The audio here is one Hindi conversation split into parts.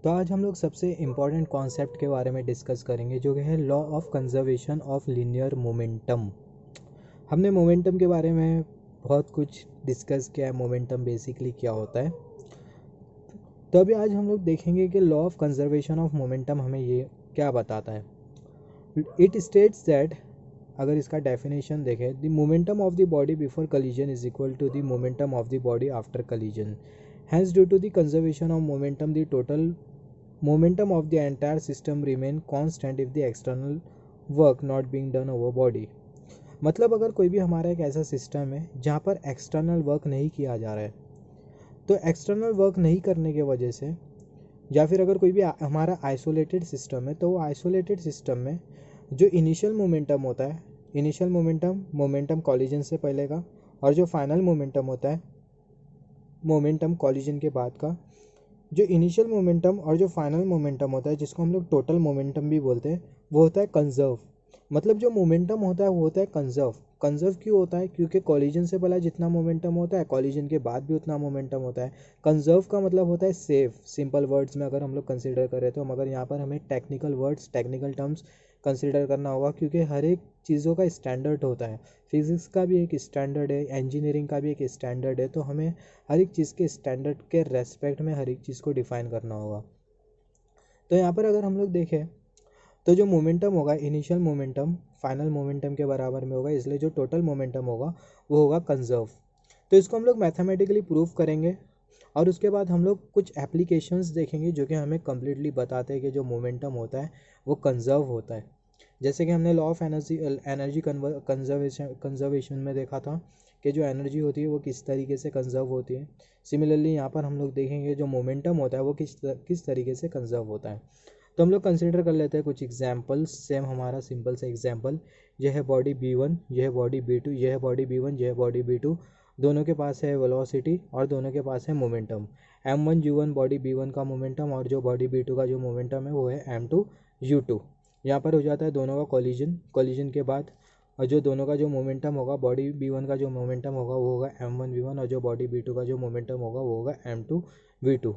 तो आज हम लोग सबसे इम्पॉर्टेंट कॉन्सेप्ट के बारे में डिस्कस करेंगे जो कि है law of conservation of linear momentum. हमने मोमेंटम के बारे में बहुत कुछ डिस्कस किया है, मोमेंटम बेसिकली क्या होता है। तो अभी आज हम लोग देखेंगे कि law of conservation of momentum हमें ये क्या बताता है। इट स्टेट्स दैट, अगर इसका डेफिनेशन देखें, the momentum of the body before collision is equal to the momentum of the body after collision. Hence due to the conservation of momentum the total momentum of the entire system remain constant if the external work not being done over body। मतलब अगर कोई भी हमारा एक ऐसा सिस्टम है जहाँ पर एक्सटर्नल वर्क नहीं किया जा रहा है, तो एक्सटर्नल वर्क नहीं करने की वजह से, या फिर अगर कोई भी हमारा आइसोलेटेड सिस्टम है, तो वो आइसोलेटेड सिस्टम में जो इनिशियल मोमेंटम होता है, इनिशियल मोमेंटम कॉलिजन से पहले का, और जो फाइनल मोमेंटम होता है मोमेंटम कॉलिजन के बाद का, जो इनिशियल मोमेंटम और जो फाइनल मोमेंटम होता है, जिसको हम लोग टोटल मोमेंटम भी बोलते हैं, वो होता है कंजर्व। मतलब जो मोमेंटम होता है वो होता है कंजर्व। कंजर्व क्यों होता है? क्योंकि कॉलिजन से पहले जितना मोमेंटम होता है, कॉलिजन के बाद भी उतना मोमेंटम होता है। कंजर्व का मतलब होता है सेव। सिंपल वर्ड्स में अगर हम लोग कंसिडर करें तो, मगर यहाँ पर हमें technical words, technical terms consider करना होगा, क्योंकि हर एक चीज़ों का स्टैंडर्ड होता है। फिजिक्स का भी एक स्टैंडर्ड है, इंजीनियरिंग का भी एक स्टैंडर्ड है, तो हमें हर एक चीज़ के स्टैंडर्ड के रेस्पेक्ट में हर एक चीज़ को डिफाइन करना होगा। तो यहाँ पर अगर हम लोग देखें तो जो मोमेंटम होगा, इनिशियल मोमेंटम फाइनल मोमेंटम के बराबर में होगा, इसलिए जो टोटल मोमेंटम होगा वो होगा कंजर्व। तो इसको हम लोग मैथमेटिकली प्रूव करेंगे, और उसके बाद हम लोग कुछ एप्लीकेशंस देखेंगे जो कि हमें कम्प्लीटली बताते हैं कि जो मोमेंटम होता है वो कंजर्व होता है। जैसे कि हमने लॉ ऑफ एनर्जी कंजर्वेशन में देखा था कि जो एनर्जी होती है वो किस तरीके से कंजर्व होती है। सिमिलरली यहाँ पर हम लोग देखेंगे जो मोमेंटम होता है वो किस तरीके से कंजर्व होता है। तो हम लोग कंसिडर कर लेते हैं कुछ एग्जाम्पल्स। सेम हमारा सिंपल सा एग्जाम्पल, यह है बॉडी B1, यह है बॉडी B2, यह है बॉडी B1, यह है बॉडी B2। दोनों के पास है वेलोसिटी और दोनों के पास है मोमेंटम। M1U1 बॉडी B1 का मोमेंटम, और जो बॉडी B2 का जो मोमेंटम है वो है M2U2। यहाँ पर हो जाता है दोनों का कॉलिजन। कॉलिजन के बाद और जो दोनों का जो मोमेंटम होगा, बॉडी B1 का जो मोमेंटम होगा वो होगा M1V1, और जो बॉडी B2 का जो मोमेंटम होगा वो होगा M2V2।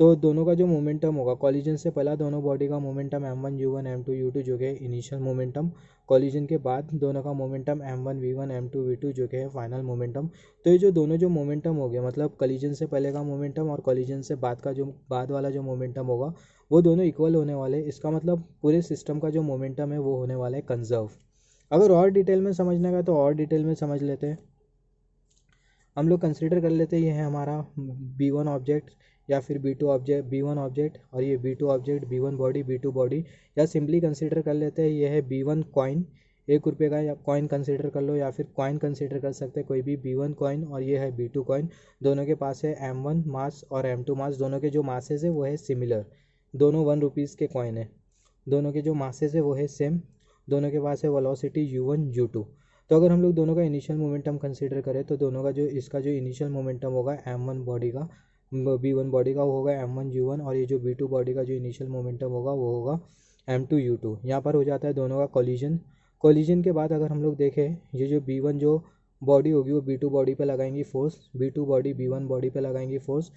तो दोनों का जो मोमेंटम होगा, कॉलिजन से पहला दोनों बॉडी का मोमेंटम M1U1 M2U2 जो कि है इनिशियल मोमेंटम। कॉलिजन के बाद दोनों का मोमेंटम M1V1 M2V2 जो कि है फाइनल मोमेंटम। तो ये जो दोनों जो मोमेंटम हो गया, मतलब कॉलिजन से पहले का मोमेंटम और कॉलिजन से बाद का जो बाद वाला जो मोमेंटम होगा, वो दोनों इक्वल होने वाले। इसका मतलब पूरे सिस्टम का जो मोमेंटम है वो होने वाला है कंजर्व। अगर और डिटेल में समझने का तो और डिटेल में समझ लेते हैं। हम लोग कंसिडर कर लेते हैं ये है हमारा B1 ऑब्जेक्ट, या फिर B2 ऑब्जेक्ट, B1 ऑब्जेक्ट, और ये B2 object, B1 body B2 body. या सिंपली कंसिडर कर लेते हैं ये है B1 कॉइन, 1 रुपये का या कॉइन कंसिडर कर लो, या फिर कॉइन कंसिडर कर सकते हैं कोई भी। B1 कॉइन और ये है B2 कॉइन। दोनों के पास है M1 मास और M2 मास। दोनों के जो मासेस है वो है सिमिलर। दोनों 1 रुपीज़ के कॉइन है। दोनों के जो मासेस है वो है सेम। दोनों के पास है वेलोसिटी U1 U2। तो अगर हम लोग दोनों का इनिशियल मोमेंटम कंसीडर करें तो दोनों का जो इसका जो इनिशियल मोमेंटम होगा M1 बॉडी का, B1 बॉडी का, वो होगा M1U1, और ये जो B2 बॉडी का जो इनिशियल मोमेंटम होगा वो होगा M2U2। यहाँ पर हो जाता है दोनों का कॉलिजन। कॉलिजन के बाद अगर हम लोग देखें, ये जो B1 जो बॉडी होगी वो B2 बॉडी पे लगाएंगी force, B2 body B1 body पे लगाएंगी फोर्स,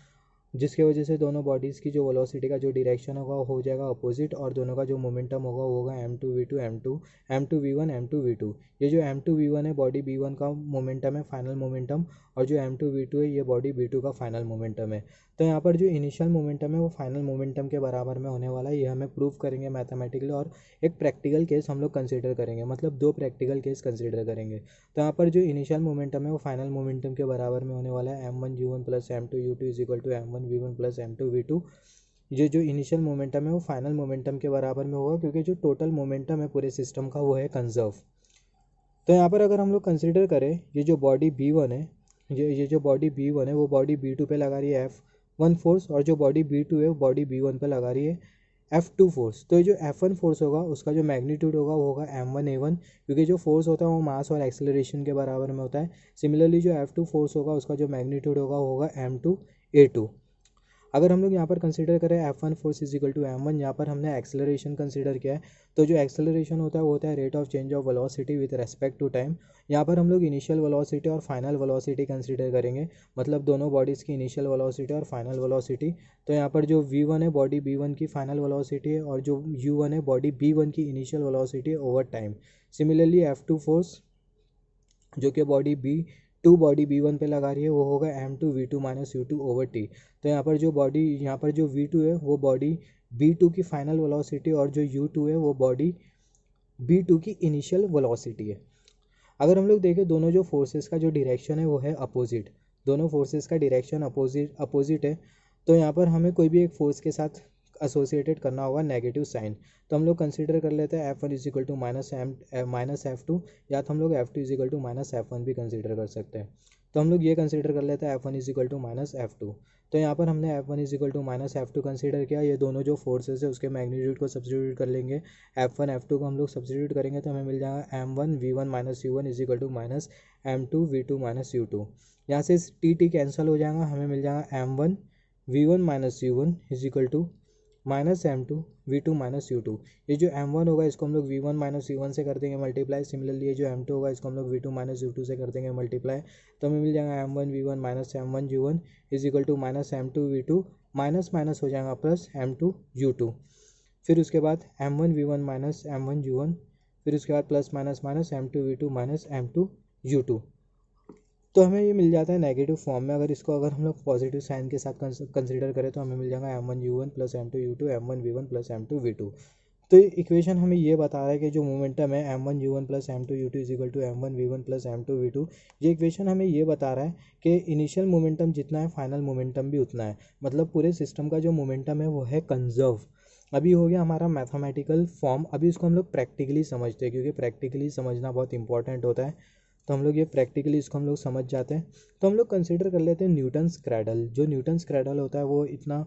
जिसके वजह से दोनों बॉडीज़ की जो वेलोसिटी का जो डायरेक्शन होगा वो हो जाएगा अपोजिट, और दोनों का जो मोमेंटम होगा वो होगा M2V2 M2V1 M2V2। ये जो M2V1 है बॉडी B1 का मोमेंटम है, फाइनल मोमेंटम, और जो M2V2 है ये बॉडी B2 का फाइनल मोमेंटम है। तो यहाँ पर जो इनिशियल मोमेंटम है वो फाइनल मोमेंटम के बराबर में होने वाला है, ये हमें प्रूव करेंगे मैथमेटिकली। और एक प्रैक्टिकल केस हम लोग कंसिडर करेंगे, मतलब 2 प्रैक्टिकल केस कंसिडर करेंगे। तो यहाँ पर जो इनिशियल मोमेंटम है वो फाइनल मोमेंटम के बराबर में होने वाला है M1U1 plus M2U2 is equal to M1V1 plus M2V2। ये जो इनिशियल मोमेंटम है वो फाइनल मोमेंटम के बराबर में होगा, क्योंकि जो टोटल मोमेंटम है पूरे सिस्टम का वो है कंजर्व। तो यहाँ पर अगर हम लोग कंसिडर करें, ये जो बॉडी B1 है, ये जो बॉडी B1 है वो बॉडी B2 पे लगा रही है F1 फोर्स, और जो बॉडी B2 है वो बॉडी B1 पे लगा रही है F2 फोर्स। तो ये जो F1 फोर्स होगा उसका जो मैग्नीट्यूड होगा वो होगा M1A1, क्योंकि जो फोर्स होता है वो मास और एक्सेलरेशन के बराबर में होता है। सिमिलरली जो F2 फोर्स होगा उसका जो मैग्नीट्यूड होगा वो होगा M2A2। अगर हम लोग यहाँ पर कंसिडर करें F1 force is equal to m1, यहाँ पर हमने एक्सेलरेशन कंसिडर किया है, तो जो एक्सेलरेशन होता है वो होता है rate of change of velocity with respect to time. यहाँ पर हम लोग इनिशियल वेलोसिटी और फाइनल वेलोसिटी कंसिडर करेंगे, मतलब दोनों बॉडीज़ की इनिशियल वेलोसिटी और फाइनल वेलोसिटी। तो यहाँ पर जो v1 है बॉडी b1 की फाइनल वेलोसिटी है, और जो u1 है बॉडी b1 की initial velocity over time. Similarly F2 force जो कि बॉडी B1 पे लगा रही है वो होगा m2v2 minus u2 over t। तो यहाँ पर जो v2 है वो बॉडी B2 की फाइनल वेलोसिटी, और जो u2 है वो बॉडी B2 की इनिशियल वेलोसिटी है। अगर हम लोग देखें दोनों जो फोर्सेस का जो डायरेक्शन है वो है अपोजिट, दोनों फोर्सेस का डायरेक्शन अपोजिट है, तो यहाँ पर हमें कोई भी एक फोर्स के साथ एसोसिएटेड करना होगा नेगेटिव साइन। तो हम लोग कंसीडर कर लेते हैं F1 is equal to minus F2, या तो हम लोग F2 is equal to minus F1 भी कंसीडर कर सकते हैं। तो हम लोग ये कंसीडर कर लेते हैं F1 is equal to minus F2। तो यहाँ पर हमने F1 is equal to minus F2 consider किया, ये दोनों जो फोर्सेस है उसके मैग्नीट्यूड को सब्स्टिट्यूट कर लेंगे। F1 F2 को हम लोग सब्स्टिट्यूट करेंगे तो हमें मिल जाएगा m1v1 minus u1 is equal to minus m2v2 minus u2। यहाँ से टी कैंसिल हो जाएगा, हमें मिल जाएगा m1v1 minus u1 is equal to minus m2v2 minus u2। ये जो m1 होगा इसको हम लोग v1 माइनस u1 से कर देंगे मल्टीप्लाई। सिमिलरली ये जो m2 होगा इसको हम लोग v2 माइनस u2 से कर देंगे मल्टीप्लाई। तो हमें मिल जाएगा m1v1 minus m1u1 is equal to minus m2v2, minus minus हो जाएगा प्लस m2u2। फिर उसके बाद m1v1 माइनस m1u1, फिर उसके बाद plus minus minus m2v2 minus m2u2। तो हमें ये मिल जाता है नेगेटिव फॉर्म में। अगर हम लोग पॉजिटिव साइन के साथ कंसिडर करें तो हमें मिल जाएगा m1u1 plus m2u2 m1v1 plus m2v2। तो ये इक्वेशन हमें ये बता रहा है कि जो मोमेंटम है m1u1 plus m2u2 is equal to m1v1 plus m2v2, ये इक्वेशन हमें ये बता रहा है कि इनिशियल मोमेंटम जितना है फाइनल मोमेंटम भी उतना है, मतलब पूरे सिस्टम का जो मोमेंटम है वो है कंजर्व। अभी हो गया हमारा मैथमेटिकल फॉर्म, अभी इसको हम लोग प्रैक्टिकली समझते हैं, क्योंकि प्रैक्टिकली समझना बहुत इंपॉर्टेंट होता है। तो हम लोग ये प्रैक्टिकली इसको हम लोग समझ जाते हैं। तो हम लोग कंसिडर कर लेते हैं न्यूटन्स क्रैडल। जो न्यूटन्स क्रैडल होता है वो इतना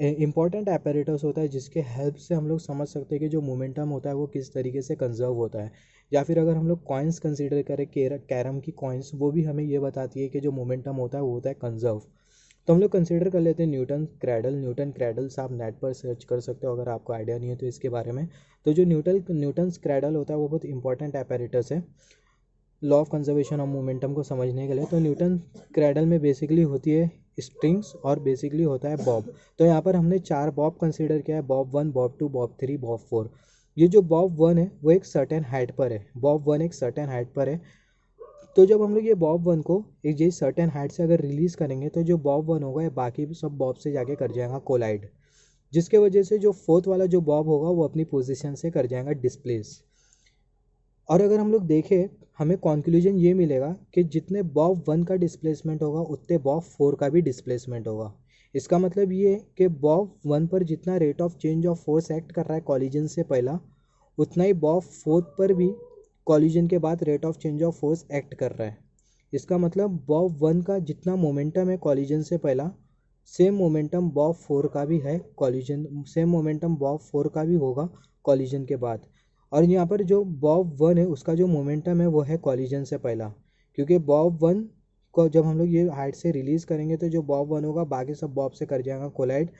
इंपॉर्टेंट एपरेटस होता है जिसके हेल्प से हम लोग समझ सकते हैं कि जो मोमेंटम होता है वो किस तरीके से कंजर्व होता है। या फिर अगर हम लोग कॉइन्स कंसिडर करें, कैरम की कॉइन्स, वो भी हमें ये बताती है कि जो मोमेंटम होता है वो होता है कंजर्व। तो हम लोग कंसिडर कर लेते हैं न्यूटन क्रैडल्स आप नेट पर सर्च कर सकते हो अगर आपको आइडिया नहीं है तो इसके बारे में। तो जो न्यूटन्स क्रैडल होता है वो बहुत इंपॉर्टेंट एपरेटस है law of conservation of momentum को समझने के लिए। तो न्यूटन क्रैडल में बेसिकली होती है स्ट्रिंग्स और बेसिकली होता है बॉब। तो यहाँ पर हमने 4 बॉब कंसीडर किया है, बॉब 1, बॉब 2, बॉब 3, बॉब 4। ये जो बॉब 1 है वो एक सर्टेन हाइट पर है, बॉब 1 एक सर्टेन हाइट पर है। तो जब हम लोग ये बॉब 1 को एक ये सर्टेन हाइट से अगर रिलीज़ करेंगे तो जो बॉब 1 होगा ये बाकी सब बॉब से जाके कर जाएगा कोलाइड, जिसके वजह से जो फोर्थ वाला जो बॉब होगा वो अपनी पोजीशन से कर जाएगा डिस्प्लेस। और अगर हम लोग देखें हमें कॉन्क्लूजन ये मिलेगा कि जितने बॉब 1 का डिस्प्लेसमेंट होगा उतने बॉब 4 का भी डिस्प्लेसमेंट होगा। इसका मतलब ये है कि बॉब 1 पर जितना rate of change of force act कर रहा है कॉलिजन से पहला, उतना ही बॉब 4 पर भी कॉलिजन के बाद rate of change of force act कर रहा है। इसका मतलब बॉब 1 का जितना मोमेंटम है कॉलिजन से पहला, सेम मोमेंटम बॉब 4 का भी है सेम मोमेंटम बॉब 4 का भी होगा कॉलिजन के बाद। और यहाँ पर जो बॉब 1 है उसका जो मोमेंटम है वो है कॉलिजन से पहला, क्योंकि बॉब 1 को जब हम लोग ये हाइट से रिलीज़ करेंगे तो जो बॉब 1 होगा बाकी सब बॉब से कर जाएगा कोलाइड।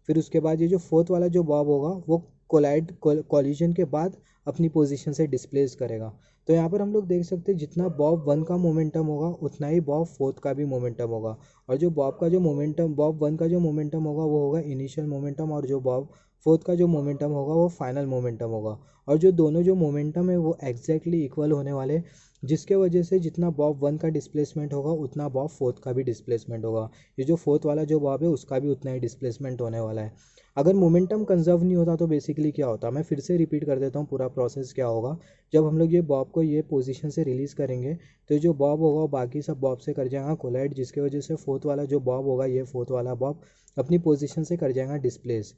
फिर उसके बाद ये जो फोर्थ वाला जो बॉब होगा वो कॉलिजन के बाद अपनी पोजीशन से डिस्प्लेस करेगा। तो यहाँ पर हम लोग देख सकते हैं जितना बॉब 1 का मोमेंटम होगा उतना ही बॉब 4 का भी मोमेंटम होगा। और जो बॉब 1 का जो मोमेंटम होगा वो होगा इनिशियल मोमेंटम, और जो बॉब 4 का जो मोमेंटम होगा वो फाइनल मोमेंटम होगा। और जो दोनों जो मोमेंटम है वो एग्जैक्टली इक्वल होने वाले, जिसके वजह से जितना बॉब 1 का डिस्प्लेसमेंट होगा उतना बॉब 4 का भी डिस्प्लेसमेंट होगा। ये जो फोर्थ वाला जो बॉब है उसका भी उतना ही डिस्प्लेसमेंट होने वाला है। अगर मोमेंटम कंजर्व नहीं होता तो बेसिकली क्या होता, मैं फिर से रिपीट कर देता हूँ पूरा प्रोसेस क्या होगा। जब हम लोग ये बॉब को ये पोजीशन से रिलीज़ करेंगे तो जो बॉब होगा वो बाकी सब बॉब से कर जाएगा कोलाइड, जिसके वजह से फोर्थ वाला जो बॉब होगा ये फोर्थ वाला बॉब अपनी पोजीशन से कर जाएगा डिस्प्लेस।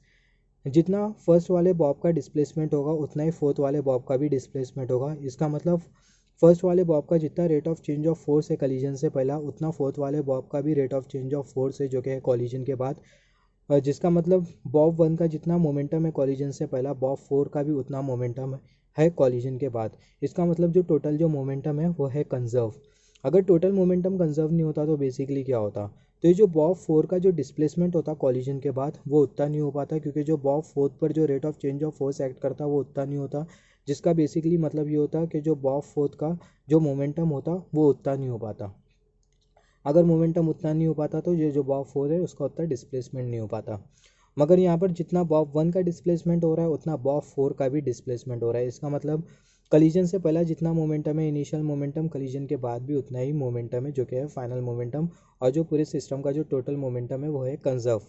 जितना फर्स्ट वाले बॉब का डिस्प्लेसमेंट होगा उतना ही फोर्थ वाले बॉब का भी डिस्प्लेसमेंट होगा। इसका मतलब फर्स्ट वाले बॉब का जितना rate of change of force है कॉलिजन से पहला, उतना फोर्थ वाले बॉब का भी rate of change of force है जो कि है कॉलिजन के बाद। जिसका मतलब बॉब 1 का जितना मोमेंटम है कॉलिजन से पहला, बॉब 4 का भी उतना मोमेंटम है कॉलिजन के बाद। इसका मतलब जो टोटल जो मोमेंटम है वो है कंजर्व। अगर टोटल मोमेंटम कंजर्व नहीं होता तो बेसिकली क्या होता, तो ये जो बॉब फोर का जो डिस्प्लेसमेंट होता कॉलिजन के बाद वो उतना नहीं हो पाता, क्योंकि जो बॉब फोर्थ पर जो rate of change of force act करता वो उतना नहीं होता, जिसका बेसिकली मतलब ये होता कि जो बॉब फोर्थ का जो मोमेंटम होता वो उतना नहीं हो पाता। अगर मोमेंटम उतना नहीं हो पाता तो ये जो बॉब फोर है उसका उतना डिस्प्लेसमेंट नहीं हो पाता। मगर यहाँ पर जितना बॉब वन का डिस्प्लेसमेंट हो रहा है उतना बॉब फोर का भी डिस्प्लेसमेंट हो रहा है। इसका मतलब कलीजन से पहला जितना मोमेंटम है इनिशियल मोमेंटम, कलीजन के बाद भी उतना ही मोमेंटम है जो कि है फाइनल मोमेंटम, और जो पूरे सिस्टम का जो टोटल मोमेंटम है वो है कंजर्व।